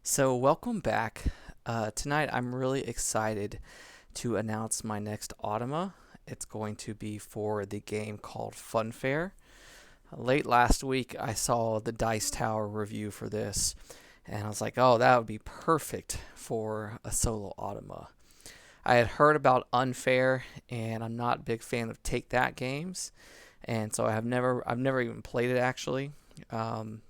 So, welcome back. Tonight, I'm really excited to announce my next Automa. It's going to be for the game called Funfair. Late last week, I saw the Dice Tower review for this, and I was like, oh, that would be perfect for a solo Automa. I had heard about Unfair, and I'm not a big fan of Take That games, and so I've never even played it actually. Um,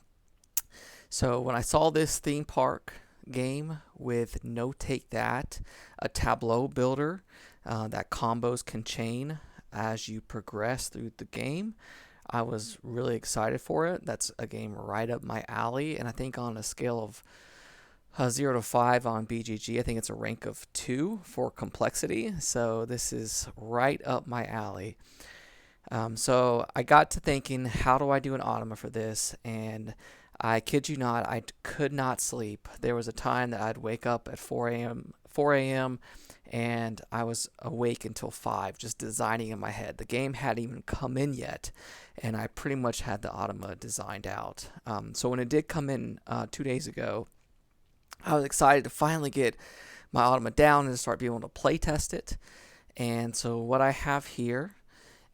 so when I saw this theme park game with No Take That, a tableau builder that combos can chain as you progress through the game, I was really excited for it. That's a game right up my alley, and I think on a scale of 0 to 5 on BGG, I think it's a rank of 2 for complexity. So this is right up my alley. So I got to thinking, how do I do an automa for this? And I kid you not, I could not sleep. There was a time that I'd wake up at 4 a.m., and I was awake until 5, just designing in my head. The game hadn't even come in yet, and I pretty much had the automa designed out. So when it did come in 2 days ago, I was excited to finally get my automa down and start being able to play test it. And so what I have here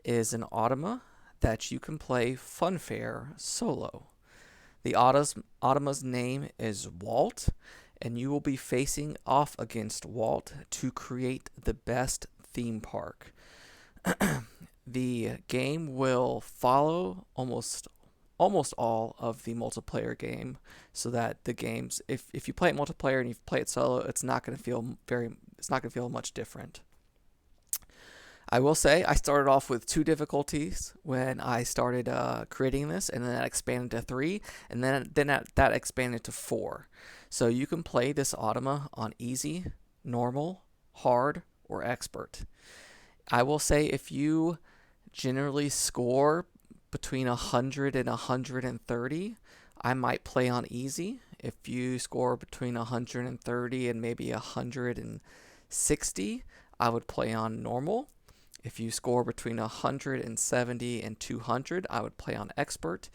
is an Automa that you can play Funfair solo. The Automa's name is Walt, and you will be facing off against Walt to create the best theme park. The game will follow almost all of the multiplayer game, so that the games, if you play it multiplayer and you play it solo, it's not going to feel much different. I will say I started off with 2 difficulties when I started creating this, and then that expanded to 3, and then that expanded to 4. So you can play this Automa on easy, normal, hard, or expert. I will say if you generally score between 100 and 130, I might play on easy. If you score between 130 and maybe 160, I would play on normal. If you score between 170 and 200, I would play on expert.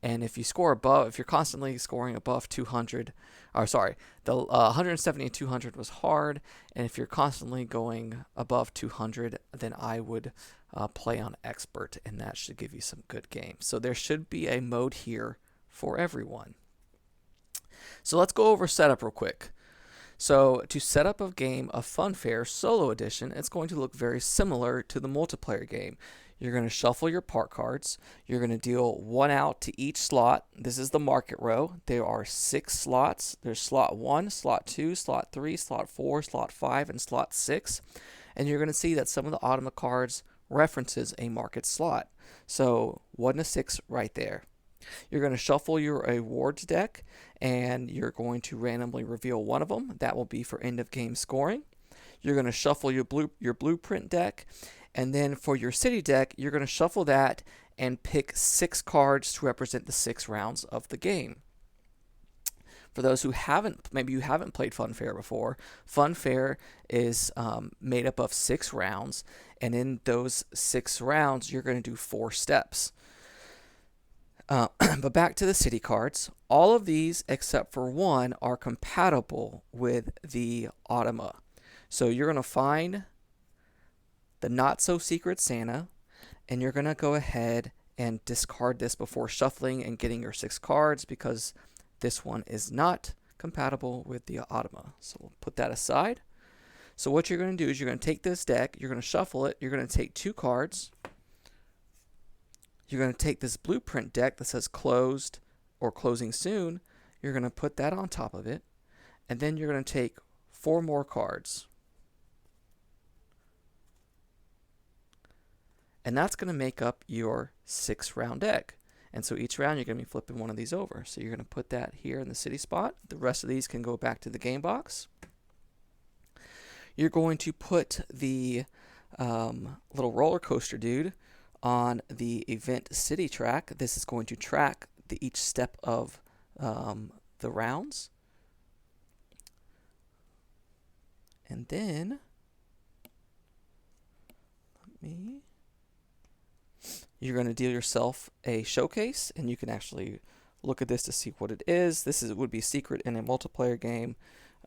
And if you're constantly scoring above 200, or sorry, the 170 and 200 was hard. And if you're constantly going above 200, then I would play on expert, and that should give you some good games. So there should be a mode here for everyone. So let's go over setup real quick. So to set up a game of Funfair Solo Edition, it's going to look very similar to the multiplayer game. You're going to shuffle your part cards. You're going to deal 1 out to each slot. This is the market row. There are 6 slots. There's slot 1, slot 2, slot 3, slot 4, slot 5, and slot 6. And you're going to see that some of the Automa cards references a market slot. So 1 to 6 right there. You're going to shuffle your awards deck, and you're going to randomly reveal one of them. That will be for end of game scoring. You're going to shuffle your blueprint deck, and then for your city deck, you're going to shuffle that and pick 6 cards to represent the 6 rounds of the game. For those who maybe you haven't played Funfair before, Funfair is made up of 6 rounds, and in those 6 rounds, you're going to do 4 steps. But back to the city cards. All of these, except for one, are compatible with the Automa. So you're going to find the Not So Secret Santa, and you're going to go ahead and discard this before shuffling and getting your 6 cards, because this one is not compatible with the Automa. So we'll put that aside. So what you're going to do is you're going to take this deck, you're going to shuffle it, you're going to take 2 cards. You're going to take this blueprint deck that says closed or closing soon. You're going to put that on top of it. And then you're going to take 4 more cards. And that's going to make up your 6-round deck. And so each round you're going to be flipping one of these over. So you're going to put that here in the city spot. The rest of these can go back to the game box. You're going to put the little roller coaster dude on the event city track. This is going to track each step of the rounds. And then you're going to deal yourself a showcase, and you can actually look at this to see what it is. Would be secret in a multiplayer game,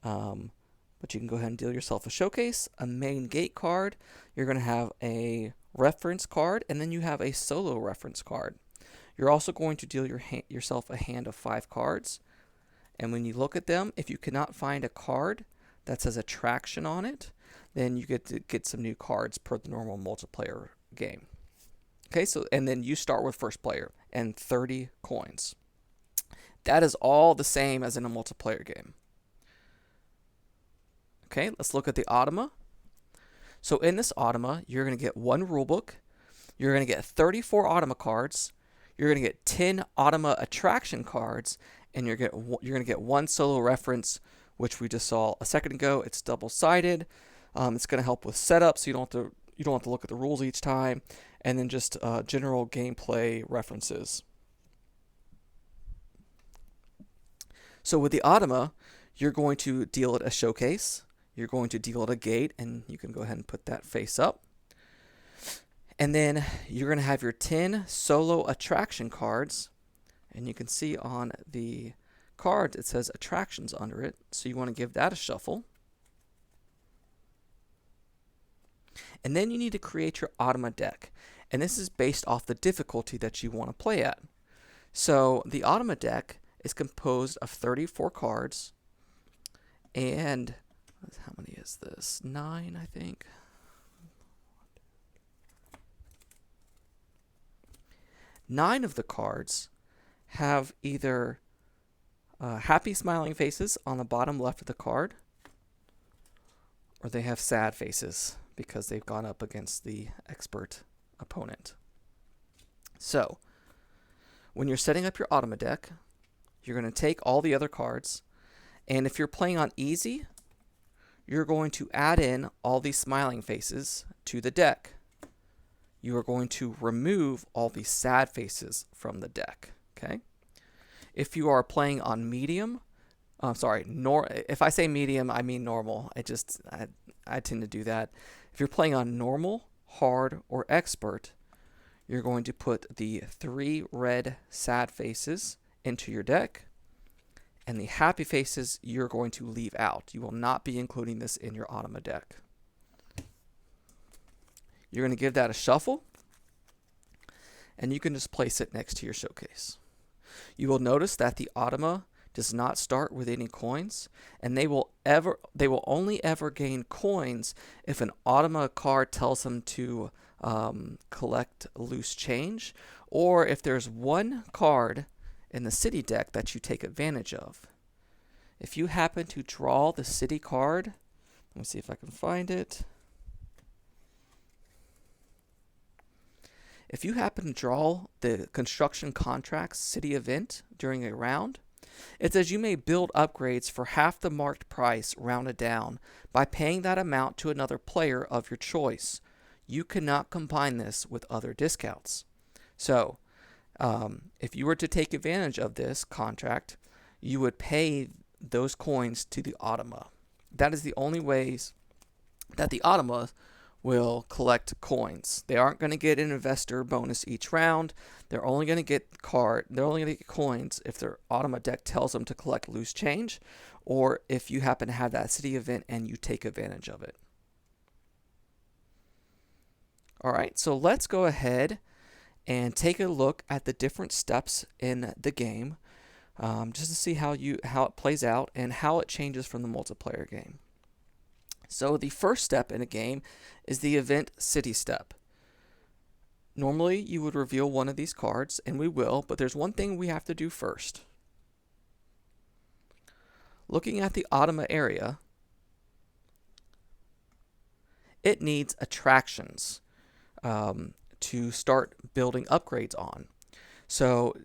but you can go ahead and deal yourself a showcase, a main gate card. You're going to have a reference card, and then you have a solo reference card. You're also going to deal yourself a hand of 5 cards, and when you look at them, if you cannot find a card that says attraction on it, then you get to get some new cards per the normal multiplayer game. Okay, so and then you start with first player and 30 coins. That is all the same as in a multiplayer game. Okay, let's look at the Automa. So in this Automa, you're going to get 1 rulebook. You're going to get 34 Automa cards. You're going to get 10 Automa attraction cards, and you're going to get 1 solo reference, which we just saw a second ago. It's double-sided. It's going to help with setup, so you don't have to look at the rules each time, and then just general gameplay references. So with the Automa, you're going to deal it a showcase. You're going to deal it a gate, and you can go ahead and put that face up. And then you're going to have your 10 solo attraction cards, and you can see on the cards it says attractions under it, so you want to give that a shuffle. And then you need to create your Automa deck, and this is based off the difficulty that you want to play at. So the Automa deck is composed of 34 cards, and how many is this? 9, I think. 9 of the cards have either happy smiling faces on the bottom left of the card, or they have sad faces because they've gone up against the expert opponent. So, when you're setting up your Automa deck, you're going to take all the other cards, and if you're playing on easy, you're going to add in all these smiling faces to the deck. You are going to remove all these sad faces from the deck, okay? If you are playing on medium, if I say medium, I mean normal. I tend to do that. If you're playing on normal, hard, or expert, you're going to put the 3 red sad faces into your deck, and the happy faces you're going to leave out. You will not be including this in your Automa deck. You're going to give that a shuffle, and you can just place it next to your showcase. You will notice that the Automa does not start with any coins, and they will only ever gain coins if an Automa card tells them to collect loose change, or if there's one card in the city deck that you take advantage of. If you happen to draw the city card, let me see if I can find it. If you happen to draw the construction contracts city event during a round, it says you may build upgrades for half the marked price rounded down by paying that amount to another player of your choice. You cannot combine this with other discounts. So, if you were to take advantage of this contract, you would pay those coins to the Automa. That is the only ways that the Automa will collect coins. They aren't going to get an investor bonus each round. They're only going to get coins if their Automa deck tells them to collect loose change, or if you happen to have that city event and you take advantage of it. All right, so let's go ahead and take a look at the different steps in the game, just to see how it plays out and how it changes from the multiplayer game. So the first step in a game is the event city step. Normally you would reveal one of these cards, and we will, but there's one thing we have to do first. Looking at the Automa area, it needs attractions to start building upgrades on. So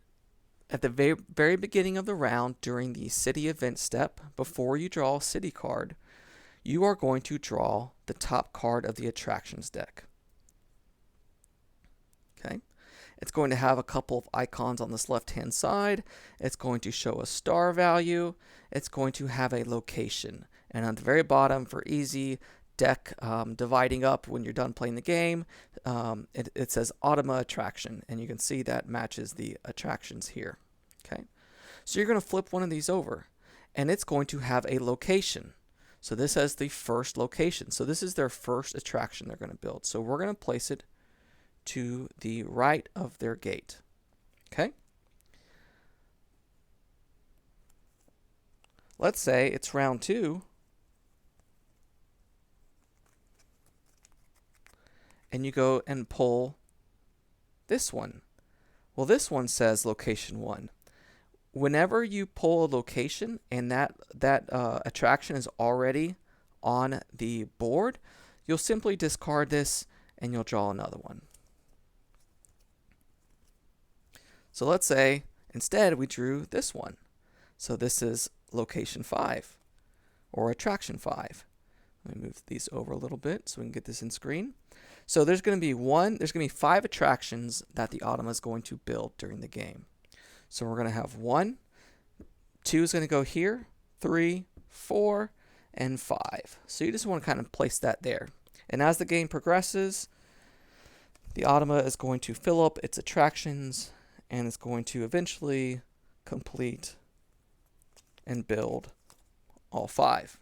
at the very beginning of the round, during the city event step, before you draw a city card, you are going to draw the top card of the attractions deck. Okay, it's going to have a couple of icons on this left-hand side. It's going to show a star value. It's going to have a location. And on the very bottom, for easy deck dividing up when you're done playing the game, it says Automa attraction, and you can see that matches the attractions here. Okay, So you're going to flip one of these over, and it's going to have a location. So this has the first location. So this is their first attraction they're going to build. So we're going to place it to the right of their gate. Okay? Let's say it's round 2, and you go and pull this one. Well, this one says location 1. Whenever you pull a location and that attraction is already on the board, you'll simply discard this and you'll draw another one. So let's say instead we drew this one. So this is location 5 or attraction 5. Let me move these over a little bit so we can get this in screen. So there's going to be 5 attractions that the Automa is going to build during the game. So we're going to have 1, 2 is going to go here, 3, 4, and 5. So you just want to kind of place that there. And as the game progresses, the Automa is going to fill up its attractions and it's going to eventually complete and build all 5.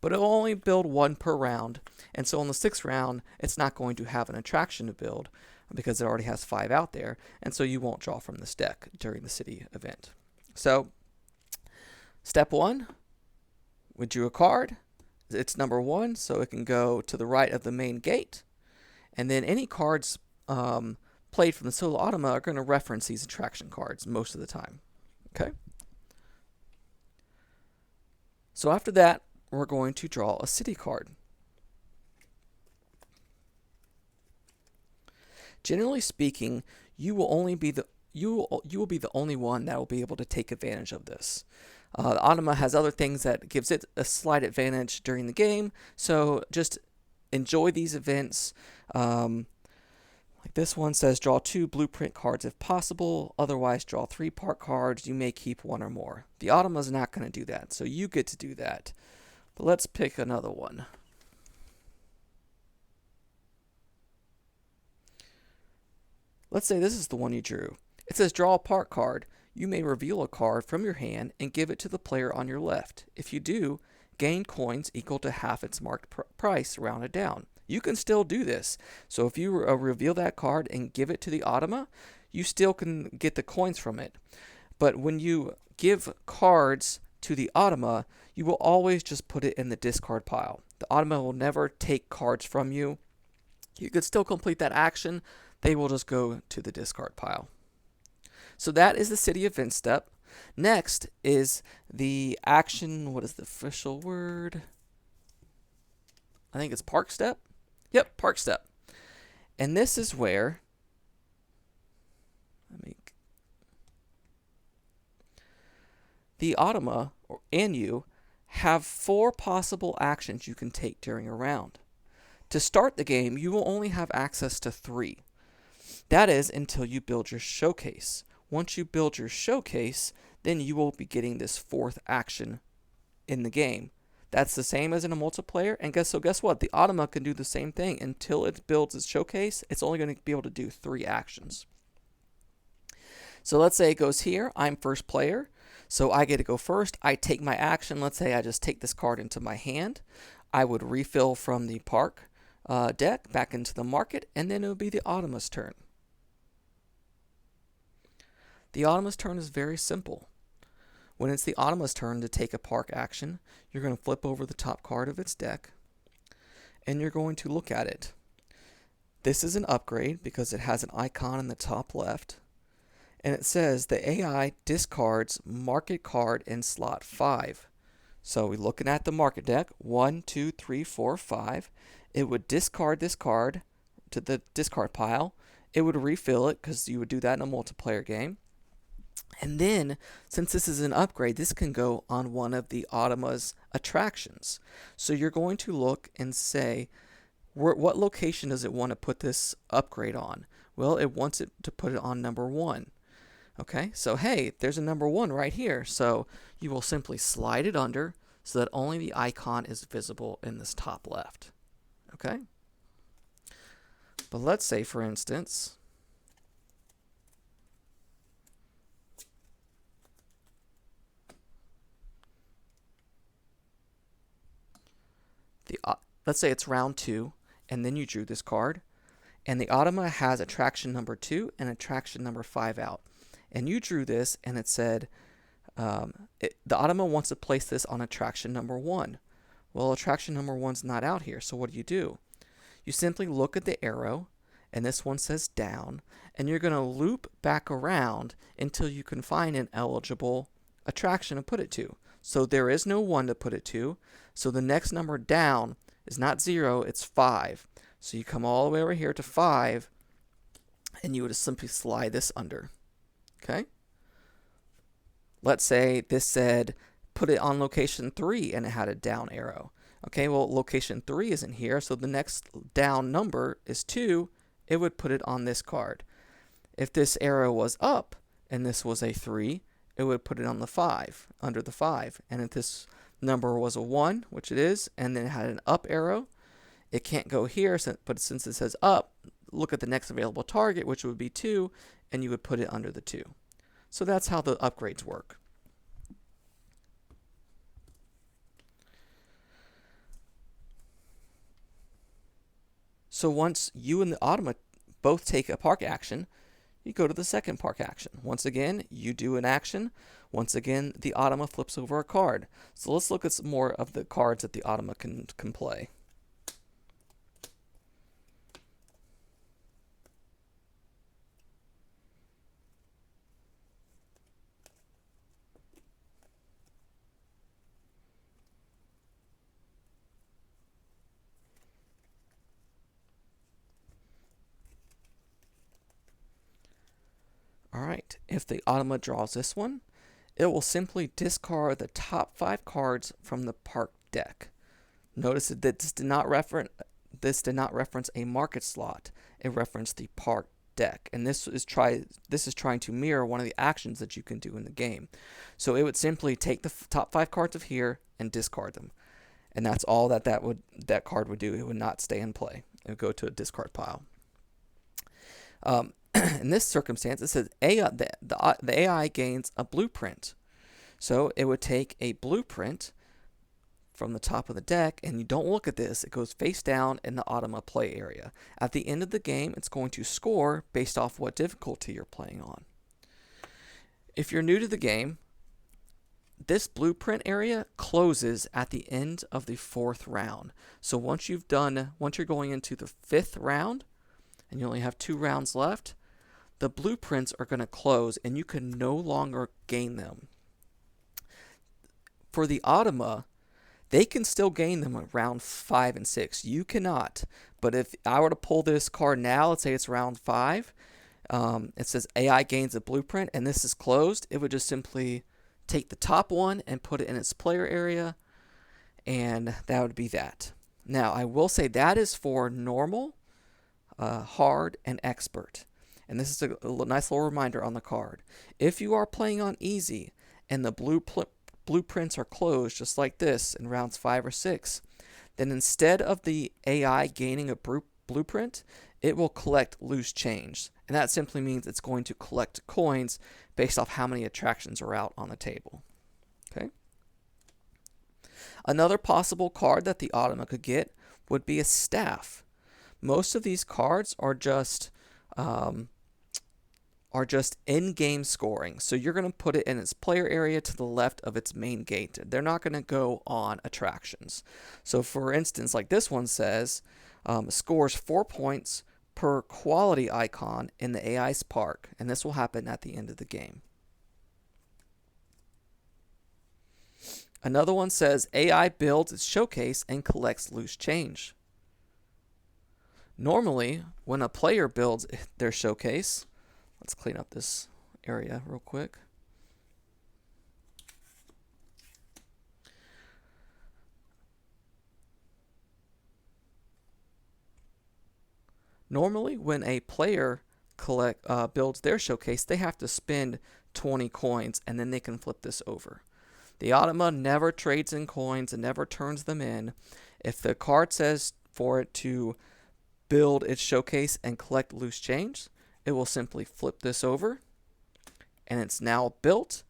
But it'll only build 1 per round, and so on the 6th round, it's not going to have an attraction to build because it already has 5 out there, and so you won't draw from this deck during the city event. So, step 1, we drew a card. It's number 1, so it can go to the right of the main gate, and then any cards played from the solo Automa are going to reference these attraction cards most of the time. Okay? So after that, we're going to draw a city card. Generally speaking, you will be the only one that will be able to take advantage of this. The Automa has other things that gives it a slight advantage during the game, so just enjoy these events. Like this one says, draw 2 blueprint cards if possible, otherwise draw 3 part cards. You may keep 1 or more. The Automa is not going to do that, so you get to do that. But let's pick another one. Let's say this is the one you drew. It says draw a part card. You may reveal a card from your hand and give it to the player on your left. If you do, gain coins equal to half its marked price rounded down. You can still do this. So if you reveal that card and give it to the Automa, you still can get the coins from it. But when you give cards to the Automa, you will always just put it in the discard pile. The Automa will never take cards from you. You could still complete that action. They will just go to the discard pile. So that is the city event step. Next is the action, what is the official word? I think it's park step. Yep, park step. And this is where, the Automa and you have 4 possible actions you can take during a round. To start the game, you will only have access to 3. That is until you build your showcase. Once you build your showcase, then you will be getting this 4th action in the game. That's the same as in a multiplayer, and guess what? The Automa can do the same thing. Until it builds its showcase, it's only going to be able to do 3 actions. So let's say it goes here. I'm first player, so I get to go first. I take my action. Let's say I just take this card into my hand. I would refill from the park deck back into the market, and then it would be the Automa's turn. The Automa's turn is very simple. When it's the Automa's turn to take a park action, you're going to flip over the top card of its deck, and you're going to look at it. This is an upgrade because it has an icon in the top left, and it says the AI discards market card in slot 5. So we're looking at the market deck, 1, 2, 3, 4, 5. It would discard this card to the discard pile. It would refill it because you would do that in a multiplayer game. And then, since this is an upgrade, this can go on one of the Automa's attractions. So you're going to look and say, what location does it want to put this upgrade on? Well, it wants it to put it on number 1. Okay, so hey, there's a number 1 right here. So you will simply slide it under so that only the icon is visible in this top left. Okay? But let's say, for instance, let's say it's round 2, and then you drew this card, and the Automa has attraction number 2 and attraction number 5 out. And you drew this, and it said the Automa wants to place this on attraction number 1. Well, attraction number 1's not out here, so what do? You simply look at the arrow, and this one says down, and you're going to loop back around until you can find an eligible attraction to put it to. So there is no 1 to put it to, so the next number down is not 0, it's 5. So you come all the way over here to 5, and you would simply slide this under. Okay? Let's say this said put it on location 3 and it had a down arrow. Okay, well, location 3 isn't here, so the next down number is 2. It would put it on this card. If this arrow was up and this was a 3, it would put it on the 5, under the 5. And if this number was a 1, which it is, and then it had an up arrow, it can't go here, but since it says up, look at the next available target, which would be 2, and you would put it under the 2. So that's how the upgrades work. So once you and the Automa both take a park action, you go to the second park action. Once again, you do an action. Once again, the Automa flips over a card. So let's look at some more of the cards that the Automa can play. Alright, if the Automa draws this one, it will simply discard the top 5 cards from the park deck. Notice that this did not reference a market slot. It referenced the park deck, and this is trying to mirror one of the actions that you can do in the game. So it would simply take the top 5 cards of here and discard them, and that's all that card would do. It would not stay in play. It would go to a discard pile. In this circumstance, it says the AI gains a blueprint. So it would take a blueprint from the top of the deck, and you don't look at this. It goes face down in the Automa play area. At the end of the game, it's going to score based off what difficulty you're playing on. If you're new to the game, this blueprint area closes at the end of the 4th round. So once you're going into the 5th round, and you only have 2 rounds left, the blueprints are going to close and you can no longer gain them. For the Automa, they can still gain them at round 5 and 6. You cannot. But if I were to pull this card now, let's say it's round 5, it says AI gains a blueprint and this is closed, it would just simply take the top one and put it in its player area, and that would be that. Now, I will say that is for normal, hard, and expert. And this is a nice little reminder on the card. If you are playing on easy and the blueprints are closed just like this in rounds 5 or 6, then instead of the AI gaining a blueprint, it will collect loose change. And that simply means it's going to collect coins based off how many attractions are out on the table. Okay. Another possible card that the Automa could get would be a staff. Most of these cards are just in-game scoring. So you're going to put it in its player area to the left of its main gate. They're not going to go on attractions. So for instance, like this one says, scores 4 points per quality icon in the AI's park, and this will happen at the end of the game. Another one says AI builds its showcase and collects loose change. Normally, when a player builds their showcase, let's clean up this area real quick. Normally, when a player builds their showcase, they have to spend 20 coins, and then they can flip this over. The Automa never trades in coins and never turns them in. If the card says for it to build its showcase and collect loose change, it will simply flip this over, and it's now built.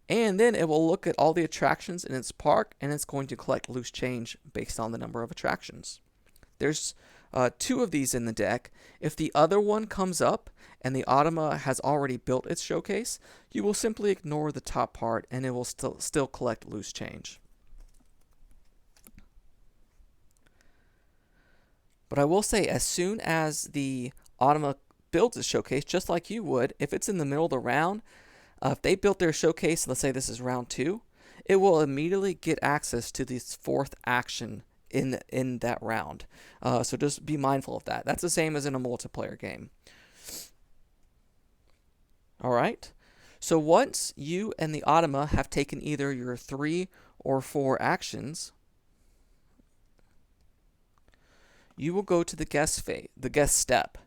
And then it will look at all the attractions in its park, and it's going to collect loose change based on the number of attractions. There's 2 of these in the deck. If the other one comes up and the Automa has already built its showcase, you will simply ignore the top part and it will still collect loose change. But I will say, as soon as the Automa builds its showcase, just like you would, if it's in the middle of the round, if they built their showcase, let's say this is round 2, it will immediately get access to this 4th action in that round. So just be mindful of that. That's the same as in a multiplayer game. All right. So once you and the Automa have taken either your 3 or 4 actions, you will go to the guest step.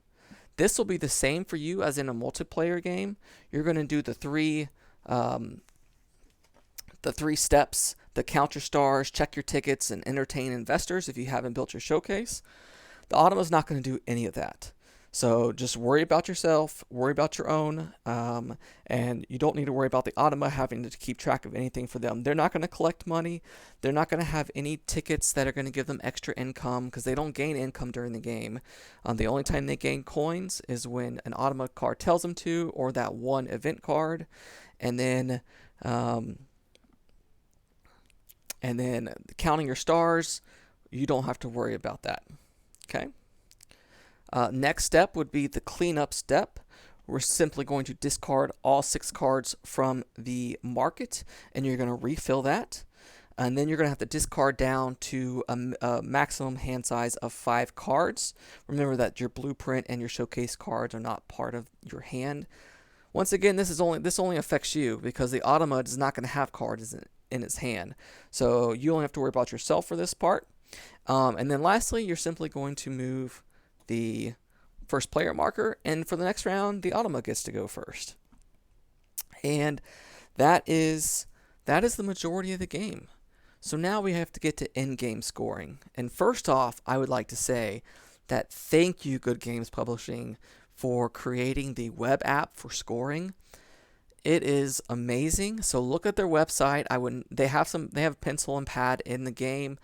This will be the same for you as in a multiplayer game. You're going to do the three steps: the count your stars, check your tickets, and entertain investors if you haven't built your showcase. The Automa is not going to do any of that. So just worry about yourself, worry about your own, and you don't need to worry about the Automa having to keep track of anything for them. They're not going to collect money. They're not going to have any tickets that are going to give them extra income because they don't gain income during the game. The only time they gain coins is when an Automa card tells them to, or that one event card, and then counting your stars, you don't have to worry about that. Okay. Next step would be the cleanup step. We're simply going to discard all 6 cards from the market, and you're going to refill that. And then you're going to have to discard down to a maximum hand size of 5 cards. Remember that your blueprint and your showcase cards are not part of your hand. Once again, this only affects you because the Automa is not going to have cards in its hand. So you only have to worry about yourself for this part. And then lastly, you're simply going to move the first player marker, and for the next round, the Automa gets to go first. And that is the majority of the game. So now we have to get to in-game scoring. And first off, I would like to say that thank you, Good Games Publishing, for creating the web app for scoring. It is amazing. So look at their website. They have pencil and pad in the game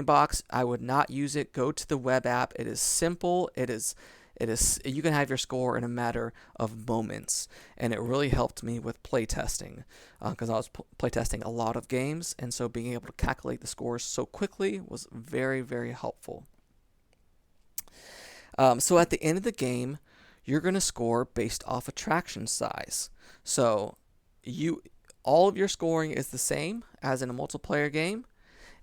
box. I would not use it. Go to the web app. It is simple. You can have your score in a matter of moments, and it really helped me with playtesting because I was playtesting a lot of games, and so being able to calculate the scores so quickly was very, very helpful. So at the end of the game, you're going to score based off attraction size. So all of your scoring is the same as in a multiplayer game,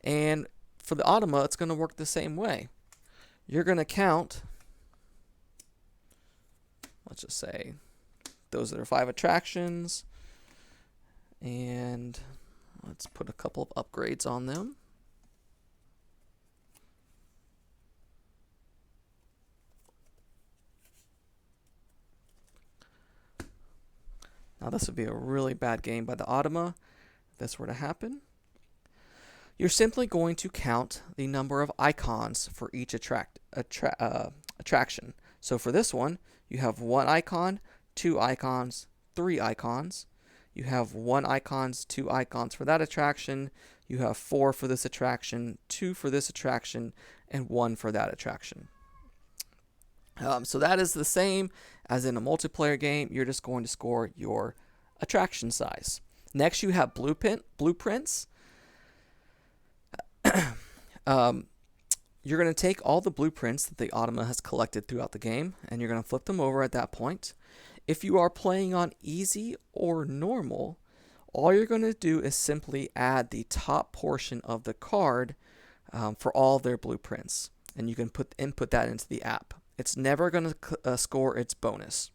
and for the Automa, it's going to work the same way. You're going to count, let's just say, those are 5 attractions, and let's put a couple of upgrades on them. Now this would be a really bad game by the Automa if this were to happen. You're simply going to count the number of icons for each attraction. So for this one, you have 1 icon, 2 icons, 3 icons. You have 1 icons, 2 icons for that attraction. You have 4 for this attraction, 2 for this attraction, and 1 for that attraction. So that is the same as in a multiplayer game. You're just going to score your attraction size. Next, you have blueprints. You're going to take all the blueprints that the Automa has collected throughout the game, and you're going to flip them over at that point. If you are playing on easy or normal, all you're going to do is simply add the top portion of the card for all their blueprints, and you can input that into the app. It's never going to score its bonus.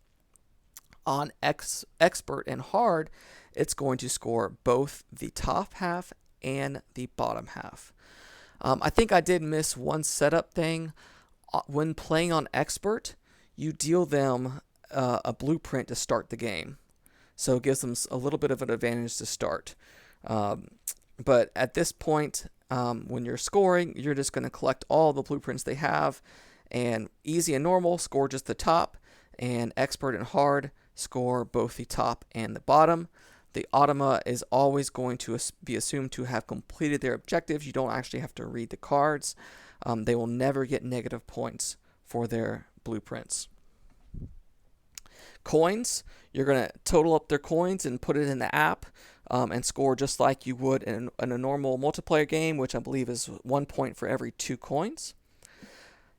On expert and hard, it's going to score both the top half and the bottom half. I think I did miss one setup thing. When playing on expert, you deal them a blueprint to start the game. So it gives them a little bit of an advantage to start. But at this point, when you're scoring, you're just going to collect all the blueprints they have. And easy and normal score just the top, and expert and hard score both the top and the bottom. The Automa is always going to be assumed to have completed their objectives. You don't actually have to read the cards. They will never get negative points for their blueprints. Coins, you're going to total up their coins and put it in the app and score just like you would in a normal multiplayer game, which I believe is 1 point for every 2 coins.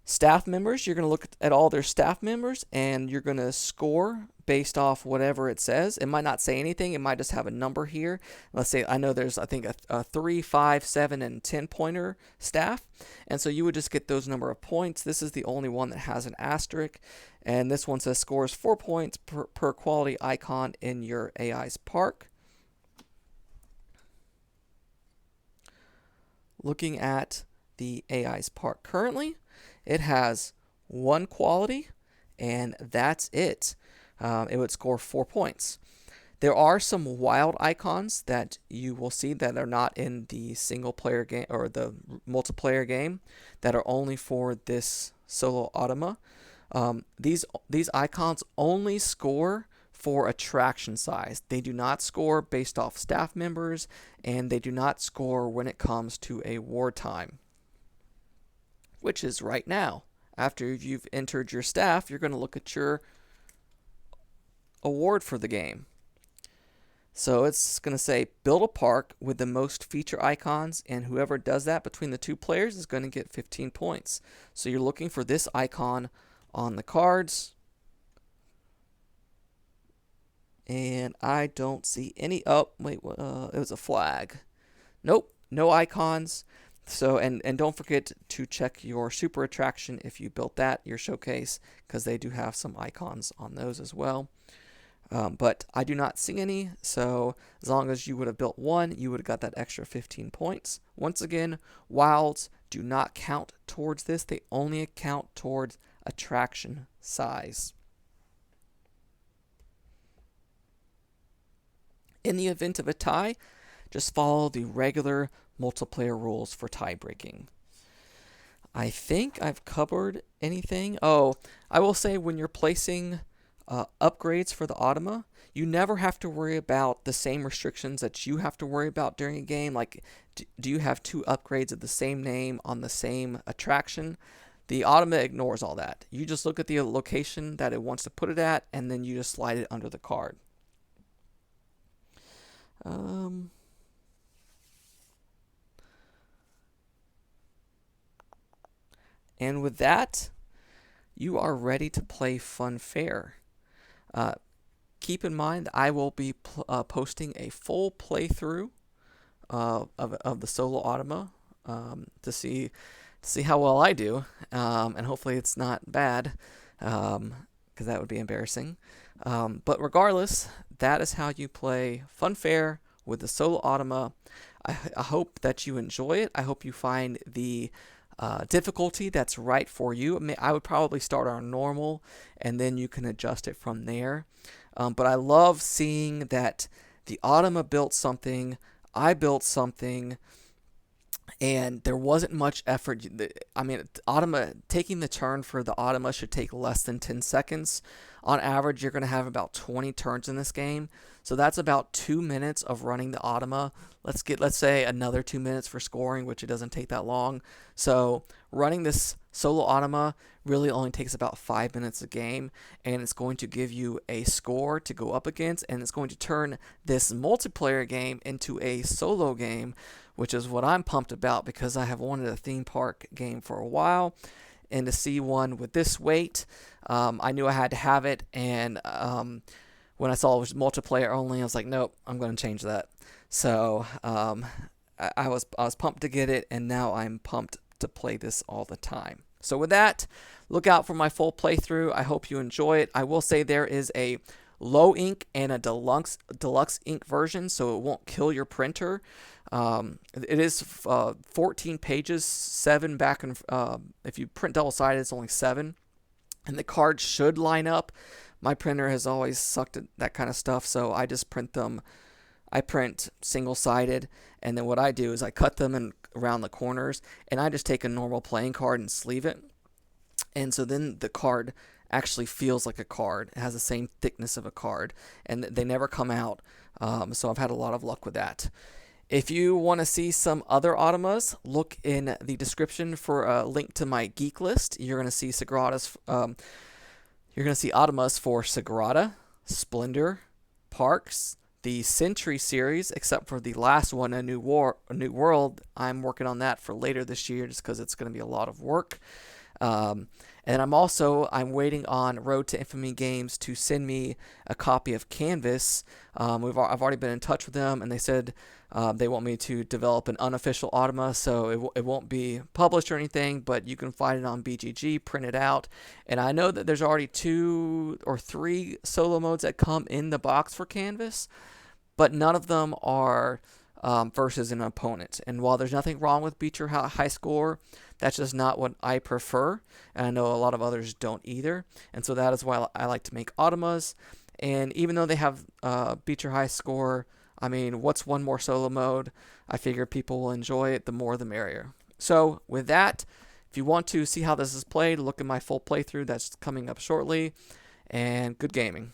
Staff members, you're going to look at all their staff members and you're going to score based off whatever it says. It might not say anything. It might just have a number here. Let's say I know there's, I think, a 3, 5, 7, and 10 pointer staff. And so you would just get those number of points. This is the only one that has an asterisk. And this one says scores 4 points per quality icon in your AI's park. Looking at the AI's park currently, it has 1 quality, and that's it. It would score 4 points. There are some wild icons that you will see that are not in the single player game or the multiplayer game that are only for this solo Automa. These icons only score for attraction size. They do not score based off staff members, and they do not score when it comes to a wartime, which is right now. After you've entered your staff, you're going to look at your award for the game. So it's going to say build a park with the most feature icons, and whoever does that between the 2 players is going to get 15 points. So you're looking for this icon on the cards, and I don't see any. Oh wait, it was a flag. Nope, no icons. So and don't forget to check your super attraction if you built that, your showcase, because they do have some icons on those as well. But I do not see any, so as long as you would have built 1, you would have got that extra 15 points. Once again, wilds do not count towards this. They only count towards attraction size. In the event of a tie, just follow the regular multiplayer rules for tie breaking. I think I've covered anything. Oh, I will say when you're placing upgrades for the Automa, you never have to worry about the same restrictions that you have to worry about during a game. Like, do you have 2 upgrades of the same name on the same attraction? The Automa ignores all that. You just look at the location that it wants to put it at, and then you just slide it under the card. And with that, you are ready to play Funfair. Keep in mind that I will be posting a full playthrough of the solo Automa to see how well I do, and hopefully it's not bad, because that would be embarrassing. But regardless, that is how you play Funfair with the solo Automa. I hope that you enjoy it. I hope you find the difficulty that's right for you. I mean, I would probably start on normal, and then you can adjust it from there. But I love seeing that the Automa built something, I built something, and there wasn't much effort. I mean, Automa, taking the turn for the Automa should take less than 10 seconds. On average, you're going to have about 20 turns in this game. So that's about 2 minutes of running the Automa. Let's say another 2 minutes for scoring, which it doesn't take that long. So running this solo Automa really only takes about 5 minutes a game, and it's going to give you a score to go up against, and it's going to turn this multiplayer game into a solo game, which is what I'm pumped about because I have wanted a theme park game for a while. And to see one with this weight, I knew I had to have it, and when I saw it was multiplayer only, I was like, nope, I'm going to change that. So I was pumped to get it, and now I'm pumped to play this all the time. So with that, look out for my full playthrough. I hope you enjoy it. I will say there is a low ink and a deluxe ink version, so it won't kill your printer. It is 14 pages, 7 back and if you print double-sided, it's only 7, and the cards should line up. My printer has always sucked at that kind of stuff, so I just print them. I print single-sided, and then what I do is I cut them in around the corners, and I just take a normal playing card and sleeve it, and so then the card actually feels like a card. It has the same thickness of a card, and they never come out So I've had a lot of luck with that. If you want to see some other Automas, look in the description for a link to my geek list. You're going to see you're going to see Automas for Sagrada, Splendor, Parks, the Century series, except for the last one, A New World. I'm working on that for later this year just because it's going to be a lot of work. And I'm waiting on Road to Infamy Games to send me a copy of Canvas. I've already been in touch with them, and they said they want me to develop an unofficial Automa, so it won't be published or anything, but you can find it on BGG, print it out. And I know that there's already 2 or 3 solo modes that come in the box for Canvas, but none of them are versus an opponent. And while there's nothing wrong with Beat Your High Score, that's just not what I prefer, and I know a lot of others don't either. And so that is why I like to make Automas. And even though they have Beat Your High Score, I mean, what's one more solo mode? I figure people will enjoy it. The more, the merrier. So with that, if you want to see how this is played, look at my full playthrough that's coming up shortly. And good gaming.